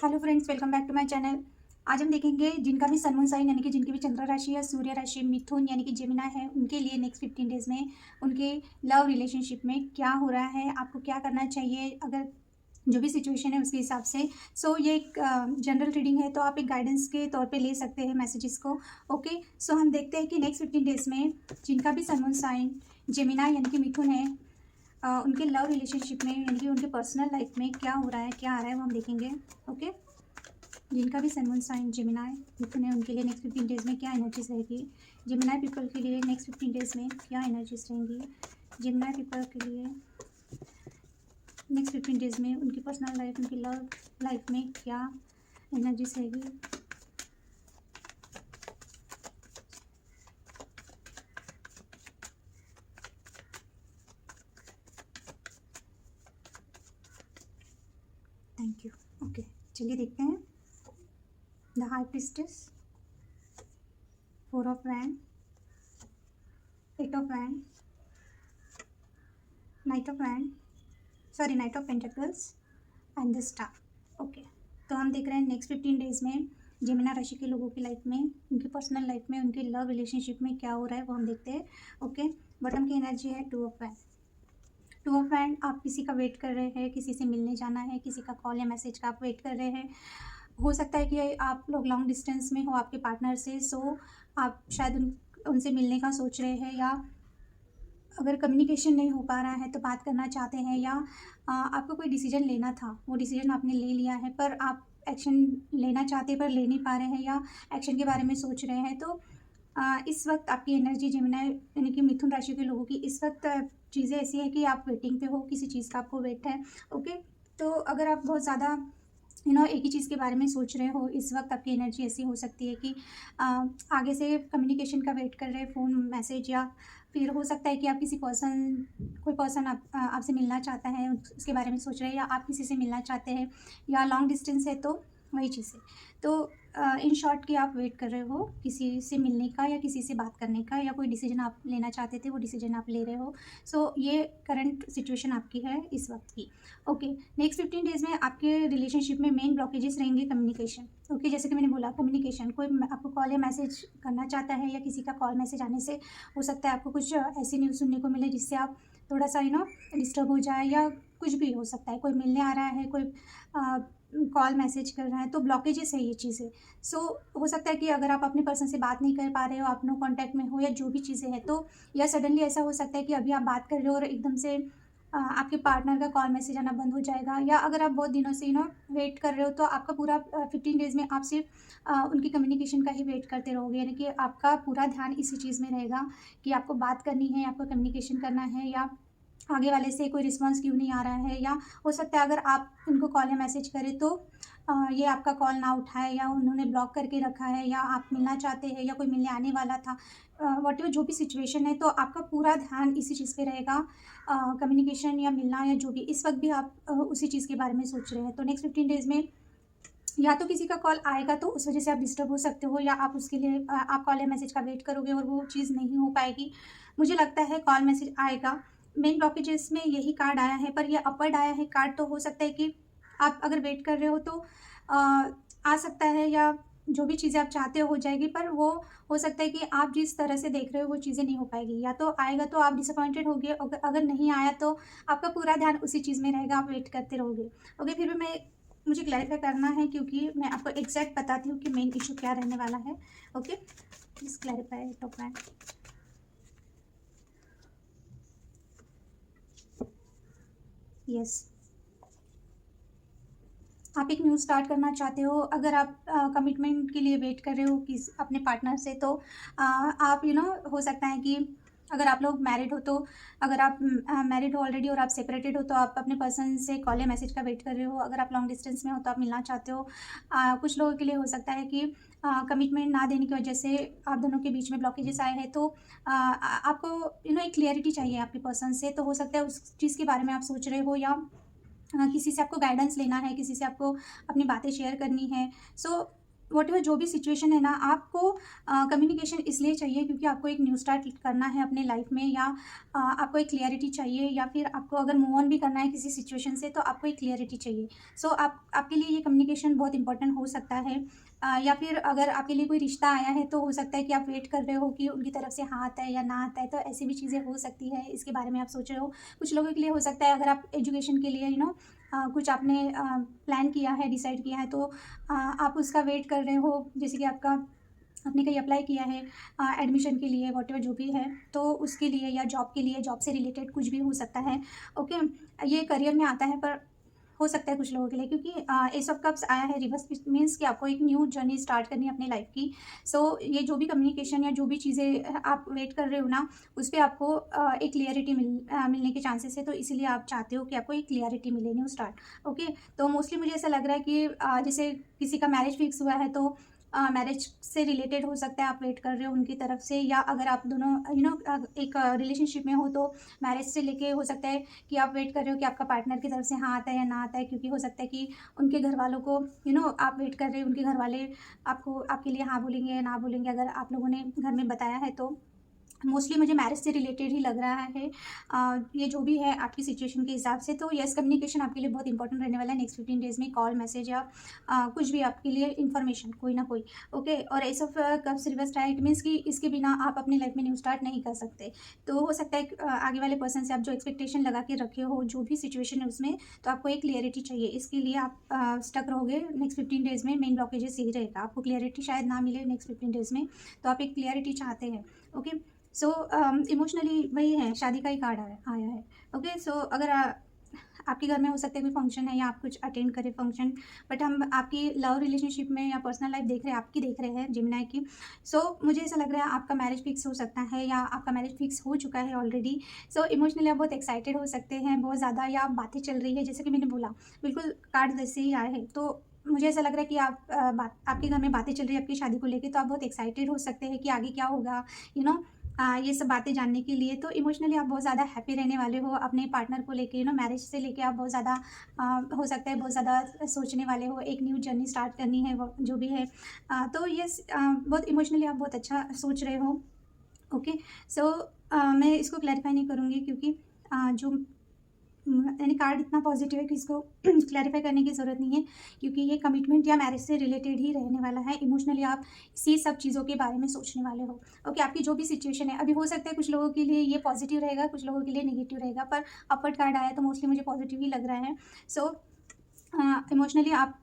Hello friends, welcome back to my channel. आज हम देखेंगे जिनका भी सन मून साइन यानी कि जिनकी भी चंद्र राशि या सूर्य राशि मिथुन यानी कि जेमिना है, उनके लिए नेक्स्ट 15 डेज में उनके लव रिलेशनशिप में क्या हो रहा है, आपको क्या करना चाहिए, अगर जो भी सिचुएशन है उसके हिसाब से। ये एक जनरल रीडिंग है, तो आप एक गाइडेंस के तौर पे ले सकते हैं मैसेजेस को। ओके, सो हम देखते हैं कि नेक्स्ट 15 डेज में जिनका भी सन मून साइन जेमिना यानी कि मिथुन है, उनके लव रिलेशनशिप में यानी कि उनके पर्सनल लाइफ में क्या हो रहा है, क्या आ रहा है, वो हम देखेंगे। ओके, जिनका भी सन मून साइन जेमिनाई मिथुन है, उनके लिए नेक्स्ट 15 डेज में क्या एनर्जीज रहेगी। जेमिनाई पीपल के लिए नेक्स्ट 15 डेज में क्या एनर्जीज रहेंगी। जेमिनाई पीपल के लिए नेक्स्ट 15 डेज में उनकी पर्सनल लाइफ, उनकी लव लाइफ में क्या एनर्जीज रहेगी। Thank you. ओके, चलिए देखते हैं। The high priestess, 4 of wand, 8 of wand, night of pentacles and the star. Okay, तो हम देख रहे हैं नेक्स्ट 15 डेज में जेमिना राशि के लोगों की लाइफ में, उनकी पर्सनल लाइफ में, उनकी लव रिलेशनशिप में क्या हो रहा है वो हम देखते हैं। ओके, बॉटम की एनर्जी है 2 ऑफ वैंड। 2 ऑफ वैंड, आप किसी का वेट कर रहे हैं, किसी से मिलने जाना है, किसी का कॉल या मैसेज का आप वेट कर रहे हैं। हो सकता है कि आप लोग लॉन्ग डिस्टेंस में हो आपके पार्टनर से, सो आप शायद उनसे मिलने का सोच रहे हैं, या अगर कम्युनिकेशन नहीं हो पा रहा है तो बात करना चाहते हैं, या आपको कोई डिसीजन लेना था, वो डिसीजन आपने ले लिया है पर आप एक्शन लेना चाहते पर ले नहीं पा रहे हैं, या एक्शन के बारे में सोच रहे हैं। तो इस वक्त आपकी एनर्जी जेमिनी यानी कि मिथुन राशि के लोगों की इस वक्त चीज़ें ऐसी है कि आप वेटिंग पे हो, किसी चीज़ का आपको वेट है। ओके, तो अगर आप बहुत ज़्यादा एक ही चीज़ के बारे में सोच रहे हो, इस वक्त आपकी एनर्जी ऐसी हो सकती है कि आगे से कम्युनिकेशन का वेट कर रहे हैं, फ़ोन मैसेज, या फिर हो सकता है कि आप किसी कोई पर्सन आपसे मिलना चाहता है, उसके बारे में सोच रहे हैं, या आप किसी से मिलना चाहते हैं, या लॉन्ग डिस्टेंस है तो वही चीज़ है। तो इन शॉर्ट कि आप वेट कर रहे हो किसी से मिलने का, या किसी से बात करने का, या कोई डिसीजन आप लेना चाहते थे वो डिसीजन आप ले रहे हो। ये करंट सिचुएशन आपकी है इस वक्त की। ओके, नेक्स्ट 15 डेज़ में आपके रिलेशनशिप में मेन ब्लॉकेजेस रहेंगे कम्युनिकेशन। ओके, जैसे कि मैंने बोला कम्युनिकेशन, कोई आपको कॉल या मैसेज करना चाहता है, या किसी का कॉल मैसेज आने से हो सकता है आपको कुछ ऐसी न्यूज़ सुनने को मिले जिससे आप थोड़ा सा डिस्टर्ब हो जाए, या कुछ भी हो सकता है, कोई मिलने आ रहा है, कोई कॉल मैसेज कर रहा है, तो ब्लॉकेजेस है ये चीज़ें। हो सकता है कि अगर आप अपने पर्सन से बात नहीं कर पा रहे हो, आप नो कॉन्टैक्ट में हो, या जो भी चीज़ें हैं, तो या सडनली ऐसा हो सकता है कि अभी आप बात कर रहे हो और एकदम से आपके पार्टनर का कॉल मैसेज आना बंद हो जाएगा, या अगर आप बहुत दिनों से वेट कर रहे हो तो आपका पूरा 15 डेज़ में आप सिर्फ उनकी कम्युनिकेशन का ही वेट करते रहोगे, यानी कि आपका पूरा ध्यान इसी चीज़ में रहेगा कि आपको बात करनी है, आपको कम्युनिकेशन करना है, या आगे वाले से कोई रिस्पॉन्स क्यों नहीं आ रहा है, या हो सकता है अगर आप उनको कॉल या मैसेज करें तो ये आपका कॉल ना उठाए, या उन्होंने ब्लॉक करके रखा है, या आप मिलना चाहते हैं, या कोई मिलने आने वाला था, व्हाटएवर जो भी सिचुएशन है, तो आपका पूरा ध्यान इसी चीज़ पे रहेगा, कम्युनिकेशन या मिलना या जो भी। इस वक्त भी आप उसी चीज़ के बारे में सोच रहे हैं। तो नेक्स्ट 15 डेज़ में या तो किसी का कॉल आएगा तो उस वजह से आप डिस्टर्ब हो सकते हो, या आप उसके लिए आप कॉल या मैसेज का वेट करोगे और वो चीज़ नहीं हो पाएगी। मुझे लगता है कॉल मैसेज आएगा। मेन ब्लॉकेजेस में यही कार्ड आया है, पर ये अपवर्ड आया है कार्ड, तो हो सकता है कि आप अगर वेट कर रहे हो तो आ सकता है, या जो भी चीज़ें आप चाहते हो जाएगी, पर वो हो सकता है कि आप जिस तरह से देख रहे हो वो चीज़ें नहीं हो पाएगी। या तो आएगा तो आप डिसअपॉइंटेड होगे, अगर नहीं आया तो आपका पूरा ध्यान उसी चीज़ में रहेगा, आप वेट करते रहोगे। ओके, फिर भी मुझे क्लैरिफाई करना है क्योंकि मैं आपको एग्जैक्ट बताती हूँ कि मेन इशू क्या रहने वाला है। Okay, please clarify top line. Yes, आप एक न्यू स्टार्ट करना चाहते हो, अगर आप कमिटमेंट के लिए वेट कर रहे हो किस अपने पार्टनर से, तो आप हो सकता है कि अगर आप लोग मैरिड हो तो, अगर आप मैरिड हो ऑलरेडी और आप सेपरेटेड हो तो आप अपने पर्सन से कॉल या मैसेज का वेट कर रहे हो, अगर आप लॉन्ग डिस्टेंस में हो तो आप मिलना चाहते हो। कुछ लोगों के लिए हो सकता है कि कमिटमेंट ना देने की वजह से आप दोनों के बीच में ब्लॉकेजेस आए हैं, तो आपको एक क्लियरिटी चाहिए आपके पर्सन से, तो हो सकता है उस चीज़ के बारे में आप सोच रहे हो, या किसी से आपको गाइडेंस लेना है, किसी से आपको अपनी बातें शेयर करनी है। व्हाटएवर जो भी सिचुएशन है ना, आपको कम्युनिकेशन इसलिए चाहिए क्योंकि आपको एक न्यू स्टार्ट करना है अपने लाइफ में, या आपको एक क्लियरिटी चाहिए, या फिर आपको अगर मूव ऑन भी करना है किसी सिचुएशन से तो आपको एक क्लियरिटी चाहिए। सो आपके लिए ये कम्युनिकेशन बहुत इंपॉर्टेंट हो सकता है। या फिर अगर आपके लिए कोई रिश्ता आया है तो हो सकता है कि आप वेट कर रहे हो कि उनकी तरफ से हाँ आता है या ना आता है, तो ऐसी भी चीज़ें हो सकती है, इसके बारे में आप सोच रहे हो। कुछ लोगों के लिए हो सकता है अगर आप एजुकेशन के लिए कुछ आपने प्लान किया है, डिसाइड किया है, तो आप उसका वेट कर रहे हो, जैसे कि आपने कहीं अप्लाई किया है एडमिशन के लिए, वॉटेवर जो भी है, तो उसके लिए, या जॉब के लिए, जॉब से रिलेटेड कुछ भी हो सकता है। ओके, ये करियर में आता है, पर हो सकता है कुछ लोगों के लिए, क्योंकि एस ऑफ कप्स आया है रिवर्स, मीन्स कि आपको एक न्यू जर्नी स्टार्ट करनी है अपनी लाइफ की। सो ये जो भी कम्युनिकेशन या जो भी चीज़ें आप वेट कर रहे हो ना, उस पर आपको एक क्लियरिटी मिलने के चांसेस है, तो इसीलिए आप चाहते हो कि आपको एक क्लियरिटी मिले, न्यू स्टार्ट। ओके, तो मोस्टली मुझे ऐसा लग रहा है कि जैसे किसी का मैरिज फिक्स हुआ है तो मैरिज से रिलेटेड हो सकता है आप वेट कर रहे हो उनकी तरफ से, या अगर आप दोनों एक रिलेशनशिप में हो तो मैरिज से लेके हो सकता है कि आप वेट कर रहे हो कि आपका पार्टनर की तरफ से हाँ आता है या ना आता है, क्योंकि हो सकता है कि उनके घर वालों को आप वेट कर रहे हो, उनके घर वाले आपके लिए हाँ बोलेंगे या ना बोलेंगे, अगर आप लोगों ने घर में बताया है तो। मोस्टली मुझे मैरिज से रिलेटेड ही लग रहा है ये जो भी है आपकी सिचुएशन के हिसाब से। तो यस, कम्युनिकेशन आपके लिए बहुत इंपॉर्टेंट रहने वाला है नेक्स्ट 15 डेज़ में, कॉल, मैसेज या कुछ भी आपके लिए इन्फॉर्मेशन कोई ना कोई। ओके, और S of cups reverse it means कि इसके बिना आप अपनी लाइफ में न्यू स्टार्ट नहीं कर सकते। तो हो सकता है आगे वाले पर्सन से आप जो एक्सपेक्टेशन लगा के रखे हो, जो भी सिचुएशन है उसमें, तो आपको एक क्लियरिटी चाहिए। इसके लिए आप स्टक रहोगे नेक्स्ट 15 डेज़ में, मेन ब्लॉकेजेस यही रहेगा, आपको क्लियरिटी शायद ना मिले नेक्स्ट 15 डेज़ में, तो आप एक क्लियरिटी चाहते हैं। ओके, सो इमोशनली वही है, शादी का ही कार्ड आया है। ओके, सो अगर आपके घर में हो सकता है कोई फंक्शन है या आप कुछ अटेंड करें फंक्शन, बट हम आपकी लव रिलेशनशिप में या पर्सनल लाइफ देख रहे हैं, आपकी देख रहे हैं जेमिनी की। सो मुझे ऐसा लग रहा है आपका मैरिज फिक्स हो सकता है, या आपका मैरिज फिक्स हो चुका है ऑलरेडी। सो इमोशनली आप बहुत एक्साइटेड हो सकते हैं बहुत ज़्यादा, या बातें चल रही है, जैसे कि मैंने बोला बिल्कुल कार्ड जैसे ही आए हैं, तो मुझे ऐसा लग रहा है कि आपके घर में बातें चल रही है आपकी शादी को लेके, तो आप बहुत एक्साइटेड हो सकते हैं कि आगे क्या होगा, यू नो ये सब बातें जानने के लिए। तो इमोशनली आप बहुत ज़्यादा हैप्पी रहने वाले हो अपने पार्टनर को लेके, मैरिज से लेके आप बहुत ज़्यादा हो सकता है बहुत ज़्यादा सोचने वाले हो, एक न्यू जर्नी स्टार्ट करनी है, वो जो भी है। तो ये बहुत इमोशनली आप बहुत अच्छा सोच रहे हो। ओके, सो मैं इसको क्लैरिफाई नहीं करूँगी, क्योंकि जो यानी कार्ड इतना पॉजिटिव है कि इसको क्लैरिफाई करने की ज़रूरत नहीं है, क्योंकि ये कमिटमेंट या मैरिज से रिलेटेड ही रहने वाला है। इमोशनली आप इसी सब चीज़ों के बारे में सोचने वाले हो। ओके, आपकी जो भी सिचुएशन है, अभी हो सकता है कुछ लोगों के लिए ये पॉजिटिव रहेगा, कुछ लोगों के लिए नेगेटिव रहेगा, पर अपवर्ड कार्ड आया तो मोस्टली मुझे पॉजिटिव ही लग रहा है। सो इमोशनली आप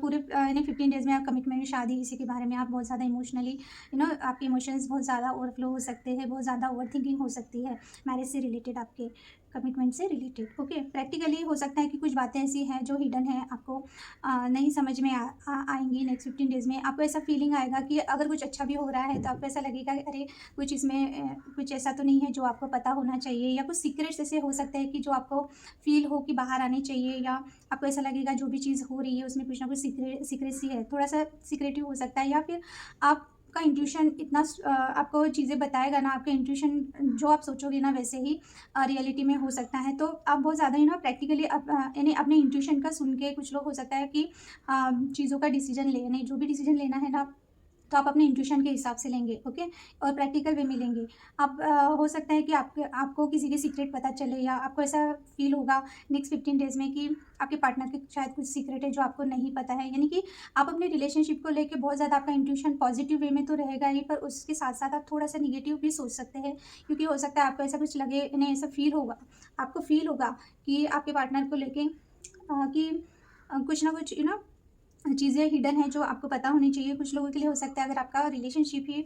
पूरे 15 डेज़ में आप कमिटमेंट, शादी, इसी के बारे में आप बहुत ज़्यादा इमोशनली आपके इमोशंस बहुत ज़्यादा ओवरफ्लो हो सकते हैं, बहुत ज़्यादा ओवर थिंकिंग हो सकती है मैरिज से रिलेटेड, आपके कमिटमेंट से रिलेटेड। ओके, प्रैक्टिकली हो सकता है कि कुछ बातें ऐसी हैं जो हिडन है, आपको नहीं समझ में आएंगी नेक्स्ट 15 डेज़ में। आपको ऐसा फीलिंग आएगा कि अगर कुछ अच्छा भी हो रहा है तो आपको ऐसा लगेगा अरे कुछ इसमें कुछ ऐसा तो नहीं है जो आपको पता होना चाहिए, या कुछ सीक्रेट्स ऐसे हो सकते हैं कि जो आपको फील हो कि बाहर आने चाहिए, या आपको ऐसा लगेगा जो भी चीज़ हो रही है उसमें कुछ ना कुछ सीक्रेसी है, थोड़ा सा सीक्रेटिव हो सकता है। या फिर आपका इंट्यूशन इतना आपको चीज़ें बताएगा ना, आपका इंट्यूशन जो आप सोचोगे ना वैसे ही रियलिटी में हो सकता है। तो आप बहुत ज़्यादा प्रैक्टिकली यानी अपने इंट्यूशन का सुन के, कुछ लोग हो सकता है कि चीज़ों का डिसीजन लेने, जो भी डिसीजन लेना है ना, तो आप अपने इंट्यूशन के हिसाब से लेंगे। ओके, और प्रैक्टिकल वे में लेंगे। आप हो सकता है कि आपको किसी के सीक्रेट पता चले, या आपको ऐसा फील होगा नेक्स्ट 15 डेज़ में कि आपके पार्टनर के शायद कुछ सीक्रेट है जो आपको नहीं पता है। यानी कि आप अपने रिलेशनशिप को लेके बहुत ज़्यादा, आपका इंट्यूशन पॉजिटिव वे में तो रहेगा ही, पर उसके साथ साथ आप थोड़ा सा निगेटिव भी सोच सकते हैं, क्योंकि हो सकता है आपको ऐसा कुछ लगे, इन्हें ऐसा फील होगा, आपको फील होगा कि आपके पार्टनर को लेके कि कुछ ना कुछ चीज़ें हिडन है जो आपको पता होनी चाहिए। कुछ लोगों के लिए हो सकता है अगर आपका रिलेशनशिप ही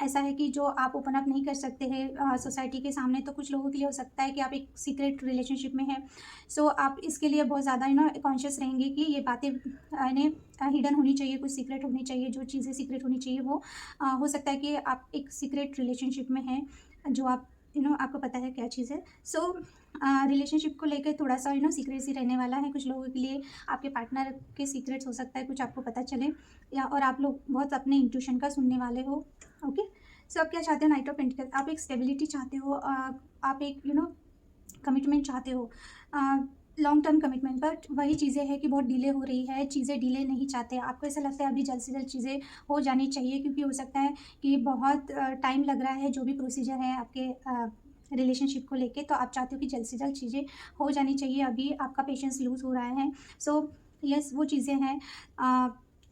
ऐसा है कि जो आप ओपन अप नहीं कर सकते हैं सोसाइटी के सामने, तो कुछ लोगों के लिए हो सकता है कि आप एक सीक्रेट रिलेशनशिप में हैं। सो आप इसके लिए बहुत ज़्यादा कॉन्शियस रहेंगे कि ये बातें इन्हें हिडन होनी चाहिए, कुछ सीक्रेट होनी चाहिए, जो चीज़ें सीक्रेट होनी चाहिए वो हो सकता है कि आप एक सीक्रेट रिलेशनशिप में हैं, जो आप आपको पता है क्या चीज़ है। सो रिलेशनशिप को लेकर थोड़ा सा सीक्रेसी रहने वाला है। कुछ लोगों के लिए आपके पार्टनर के सीक्रेट्स हो सकता है कुछ आपको पता चले, या और आप लोग बहुत अपने इंट्यूशन का सुनने वाले हो। ओके, सो आप क्या चाहते हो, नाइट ऑफ पेंटिकल, आप एक स्टेबिलिटी चाहते हो, आप एक कमिटमेंट चाहते हो। लॉन्ग टर्म कमिटमेंट, बट वही चीज़ें हैं कि बहुत डिले हो रही है, चीज़ें डिले नहीं चाहते। आपको ऐसा लगता है अभी जल्द से जल्द चीज़ें हो जानी चाहिए, क्योंकि हो सकता है कि बहुत टाइम लग रहा है जो भी प्रोसीजर है आपके रिलेशनशिप को लेके, तो आप चाहते हो कि जल्द से जल्द चीज़ें हो जानी चाहिए। अभी आपका पेशेंस लूज़ हो रहा है। सो यस, वो चीज़ें हैं।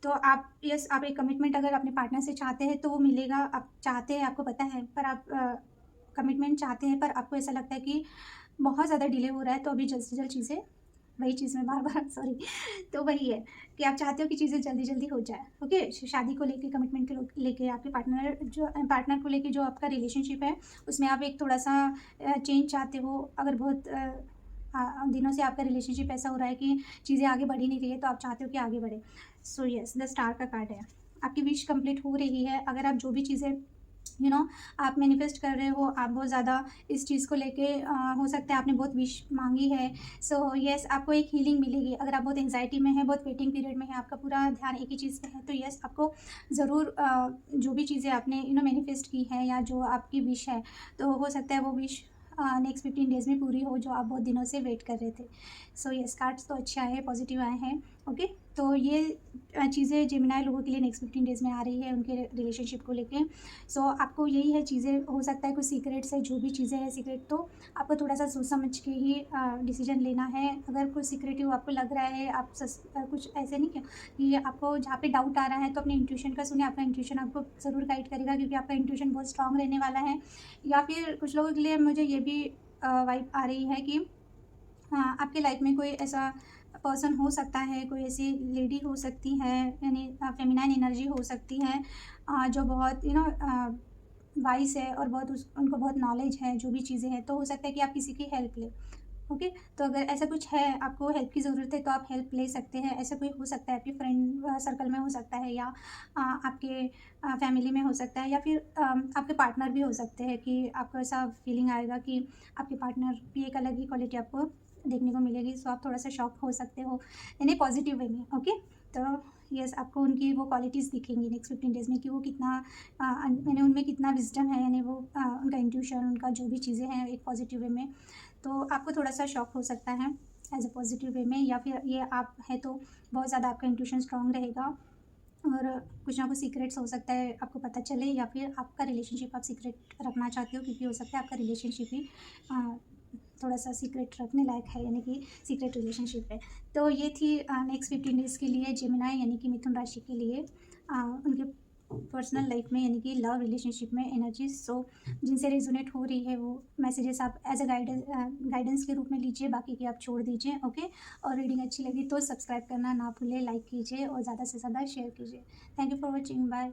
तो आप यस, आप एक कमिटमेंट अगर अपने पार्टनर से चाहते हैं तो वो मिलेगा। आप चाहते हैं, आपको पता है, पर आप कमिटमेंट चाहते हैं, पर आपको ऐसा लगता है कि बहुत ज़्यादा डिले हो रहा है। तो अभी जल्द से जल्द चीज़ें, वही चीज़ मैं बार-बार सॉरी तो वही है कि आप चाहते हो कि चीज़ें जल्दी-जल्दी हो जाए। ओके? शादी को लेके, कमिटमेंट को लेके, आपके पार्टनर को लेके जो आपका रिलेशनशिप है, उसमें आप एक थोड़ा-सा चेंज चाहते हो। अगर बहुत दिनों से आपका रिलेशनशिप ऐसा हो रहा है कि चीज़ें आगे बढ़ ही नहीं रही है, तो आप चाहते हो कि आगे बढ़े। सो येस, द स्टार का कार्ड है। आपकी विश कंप्लीट हो रही है। अगर आप जो भी चीज़ें यू नो आप मैनिफेस्ट कर रहे हो, आप बहुत ज़्यादा इस चीज़ को लेके हो सकता है आपने बहुत विश मांगी है। सो येस, आपको एक हीलिंग मिलेगी। अगर आप बहुत एंजाइटी में हैं, बहुत वेटिंग पीरियड में है, आपका पूरा ध्यान एक ही चीज़ पे है, तो येस, आपको ज़रूर जो भी चीज़ें आपने मैनिफेस्ट की है या जो आपकी विश है, तो हो सकता है वो विश नेक्स्ट 15 डेज़ में पूरी हो, जो आप बहुत दिनों से वेट कर रहे थे। सो येस, कार्ड्स तो अच्छे आए हैं, पॉजिटिव आए हैं। ओके, तो ये चीज़ें जेमिनी लोगों के लिए नेक्स्ट 15 डेज़ में आ रही है उनके रिलेशनशिप को लेके। सो आपको यही है चीज़ें, हो सकता है कुछ सीक्रेट्स है, जो भी चीज़ें हैं सीक्रेट, तो आपको थोड़ा-सा सोच समझ के ही डिसीजन लेना है। अगर कुछ सीक्रेटिव आपको लग रहा है, आप कुछ ऐसे नहीं कि आपको जहाँ पे डाउट आ रहा है, तो अपने इंट्यूशन का सुनिए। आपका इंट्यूशन आपको ज़रूर गाइड करेगा, क्योंकि आपका इंट्यूशन बहुत स्ट्रांग रहने वाला है। या फिर कुछ लोगों के लिए मुझे ये भी वाइब आ रही है कि हाँ, आपके लाइफ में कोई ऐसा पर्सन हो सकता है, कोई ऐसी लेडी हो सकती है, यानी फेमिनाइन एनर्जी हो सकती है, जो बहुत वाइस है और बहुत उनको बहुत नॉलेज है जो भी चीज़ें हैं। तो हो सकता है कि आप किसी की हेल्प लें। ओके, तो अगर ऐसा कुछ है, आपको हेल्प की ज़रूरत है, तो आप हेल्प ले सकते हैं। ऐसा कोई हो सकता है, आपके फ्रेंड सर्कल में हो सकता है, या आपके फैमिली में हो सकता है, या फिर आपके पार्टनर भी हो सकते हैं कि आपको ऐसा फीलिंग आएगा कि आपके पार्टनर की एक अलग ही क्वालिटी आपको देखने को मिलेगी। सो आप थोड़ा-सा शॉक हो सकते हो, यानी पॉजिटिव वे में। ओके, तो येस, आपको उनकी वो क्वालिटीज़ दिखेंगी नेक्स्ट 15 डेज़ में कि वो कितना यानी उनमें कितना विज़डम है, यानी वो उनका इंट्यूशन, उनका जो भी चीज़ें हैं एक पॉजिटिव वे में। तो आपको थोड़ा-सा शॉक हो सकता है एज़ अ पॉजिटिव वे में, या फिर ये आप हैं तो बहुत ज़्यादा आपका इंट्यूशन स्ट्रॉन्ग रहेगा, और कुछ ना कुछ सीक्रेट्स हो सकता है आपको पता चले, या फिर आपका रिलेशनशिप आप सीक्रेट रखना चाहते हो, क्योंकि हो सकता है आपका रिलेशनशिप ही थोड़ा-सा सीक्रेट रखने लायक है, यानी कि सीक्रेट रिलेशनशिप है। तो ये थी नेक्स्ट 15 डेज़ के लिए जेमिनी यानी कि मिथुन राशि के लिए उनके पर्सनल लाइफ में, यानी कि लव रिलेशनशिप में एनर्जीज। सो जिनसे रेजोनेट हो रही है वो मैसेजेस आप एज अ गाइडेंस के रूप में लीजिए, बाकी की आप छोड़ दीजिए। ओके, और रीडिंग अच्छी लगी तो सब्सक्राइब करना ना भूलें, लाइक कीजिए और ज़्यादा से ज़्यादा शेयर कीजिए। Thank you for watching, bye.